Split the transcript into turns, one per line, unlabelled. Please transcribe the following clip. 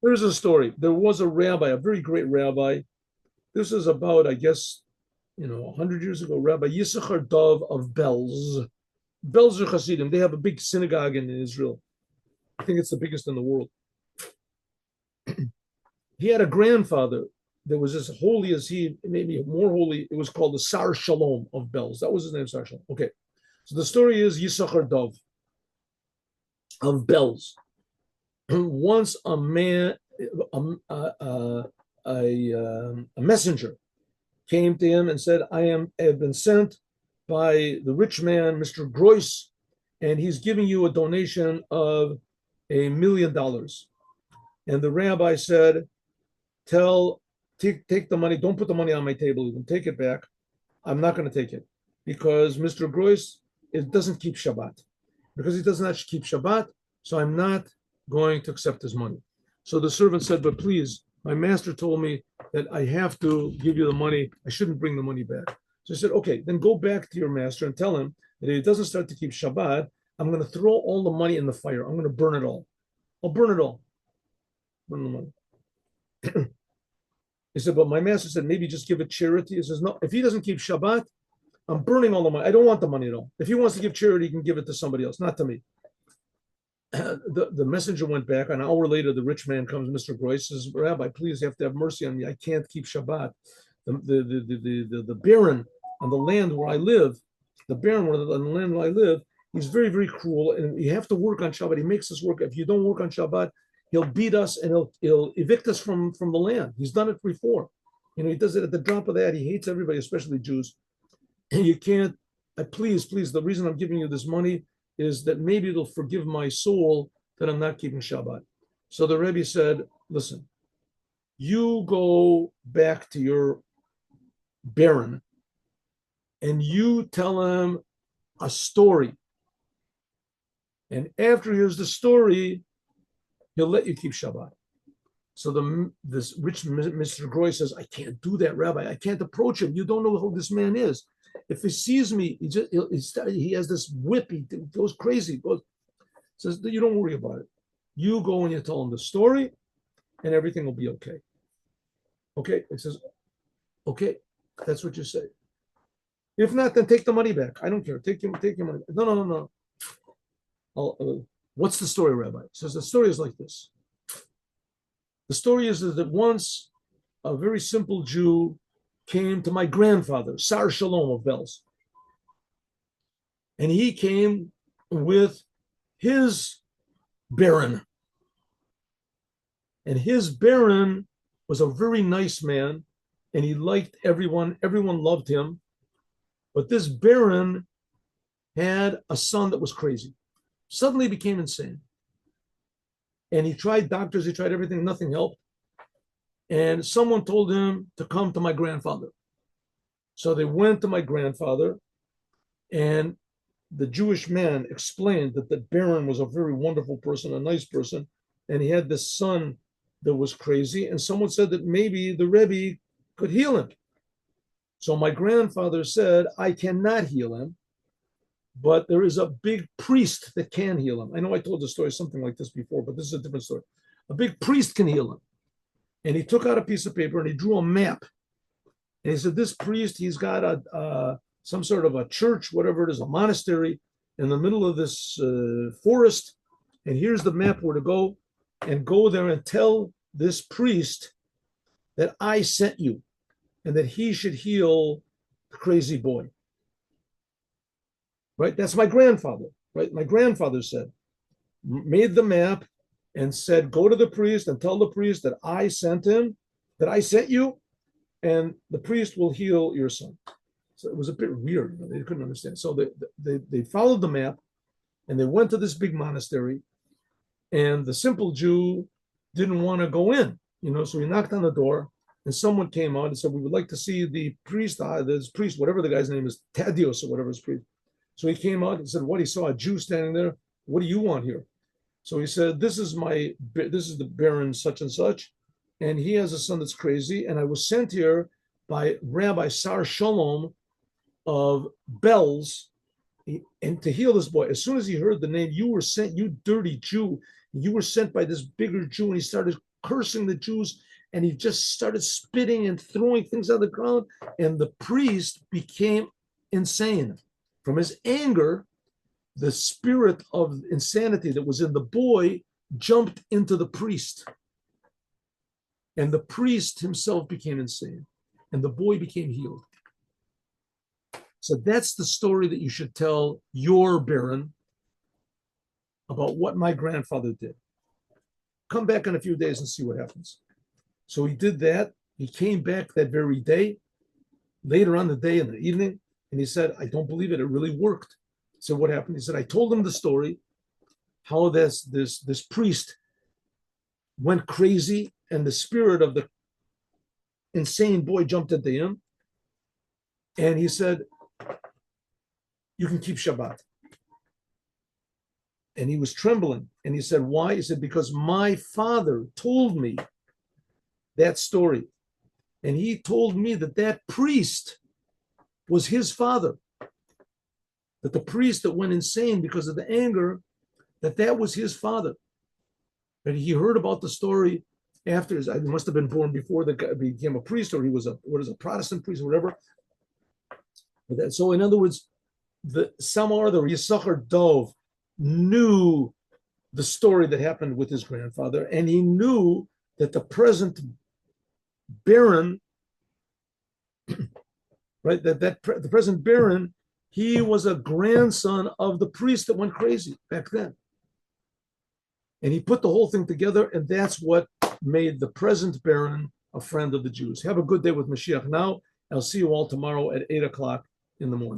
Here's a story. There was a rabbi, a very great rabbi. This is about, I guess, 100 years ago, Rabbi Yisachar Dov of Belz. Belz are Hasidim. They have a big synagogue in Israel. I think it's the biggest in the world. He had a grandfather that was as holy as he, maybe more holy. It was called the Sar Shalom of Belz. That was his name, Sar Shalom. Okay. So the story is Yisachar Dov of Belz. Once a man, a, a, a messenger came to him and said, have been sent by the rich man, Mr. Gross, and he's giving you a donation of $1 million. And the rabbi said, take the money, don't put the money on my table, you can take it back. I'm not going to take it because Mr. Gross it doesn't keep Shabbat. Because he doesn't actually keep Shabbat, so I'm not going to accept his money. So the servant said, but please, my master told me that I have to give you the money. I shouldn't bring the money back. So I said, okay, then go back to your master and tell him that if he doesn't start to keep Shabbat, I'm going to throw all the money in the fire. I'm going to burn it all. I'll burn it all. Burn the money. He said, but my master said, maybe just give it charity. He says, no, if he doesn't keep Shabbat, I'm burning all the money. I don't want the money at all. If he wants to give charity, he can give it to somebody else, not to me. The messenger went back. An hour later, the rich man comes, Mr. Groys, says, Rabbi, please, you have to have mercy on me. I can't keep Shabbat. The baron on the land where I live, the baron on the land where I live, he's very, very cruel, and you have to work on Shabbat. He makes us work. If you don't work on Shabbat, he'll beat us and he'll evict us from the land. He's done it before. He does it at the drop of that. He hates everybody, especially Jews. And you can't, please, the reason I'm giving you this money is that maybe it'll forgive my soul that I'm not keeping Shabbat. So the Rebbe said, listen, you go back to your baron and you tell him a story. And after he hears the story, he'll let you keep Shabbat. So this rich Mr. Groy says, I can't do that, Rabbi. I can't approach him. You don't know who this man is. If he sees me, he has this whip. He goes crazy. Says, you don't worry about it. You go and you tell him the story, and everything will be okay. Okay? It says, okay, that's what you say. If not, then take the money back. I don't care. Take your money back. No. What's the story, Rabbi? It says the story is like this. The story is that once a very simple Jew came to my grandfather, Sar Shalom of Belz. And he came with his baron. And his baron was a very nice man, and he liked everyone. Everyone loved him. But this baron had a son that was crazy, suddenly became insane. And he tried doctors, he tried everything, nothing helped. And someone told him to come to my grandfather. So they went to my grandfather, and the Jewish man explained that the baron was a very wonderful person, a nice person, and he had this son that was crazy. And someone said that maybe the Rebbe could heal him. So my grandfather said, I cannot heal him, but there is a big priest that can heal him. I know I told the story something like this before, but this is a different story. A big priest can heal him. And he took out a piece of paper and he drew a map. And he said, this priest, he's got some sort of a church, whatever it is, a monastery in the middle of this forest. And here's the map where to go, and go there and tell this priest that I sent you and that he should heal the crazy boy. Right? That's my grandfather. Right? My grandfather said, made the map and said, go to the priest and tell the priest that I sent him, that I sent you, and the priest will heal your son. So it was a bit weird. They couldn't understand. So they followed the map, and they went to this big monastery, and the simple Jew didn't want to go in, so he knocked on the door, and someone came out and said, we would like to see the priest, this priest, whatever the guy's name is, Tadios or whatever his priest. So he came out and said, what? He saw a Jew standing there. What do you want here? So he said, this is the Baron such and such, and he has a son that's crazy, and I was sent here by Rabbi Sar Shalom of Belz, And to heal this boy, as soon as he heard the name, you were sent, you dirty Jew, you were sent by this bigger Jew, and he started cursing the Jews, and he just started spitting and throwing things on the ground, and the priest became insane. From his anger, the spirit of insanity that was in the boy jumped into the priest, and the priest himself became insane, and the boy became healed. So that's the story that you should tell your Baron about what my grandfather did. Come back in a few days and see what happens. So he did that. He came back that very day, later on the day in the evening, and he said, I don't believe it. It really worked. So what happened? He said, I told him the story, how this priest went crazy and the spirit of the insane boy jumped into him. And he said, you can keep Shabbat. And he was trembling. And he said, why? He said, because my father told me that story. And he told me that that priest was his father. That the priest that went insane because of the anger, that was his father. And he heard about the story after he must have been born before the guy became a priest, or he was a Protestant priest or whatever. So in other words, the Yisachar Dov knew the story that happened with his grandfather, and he knew that the present Baron, right, the present Baron, he was a grandson of the priest that went crazy back then. And he put the whole thing together, and that's what made the present Baron a friend of the Jews. Have a good day with Mashiach now. I'll see you all tomorrow at 8 o'clock in the morning.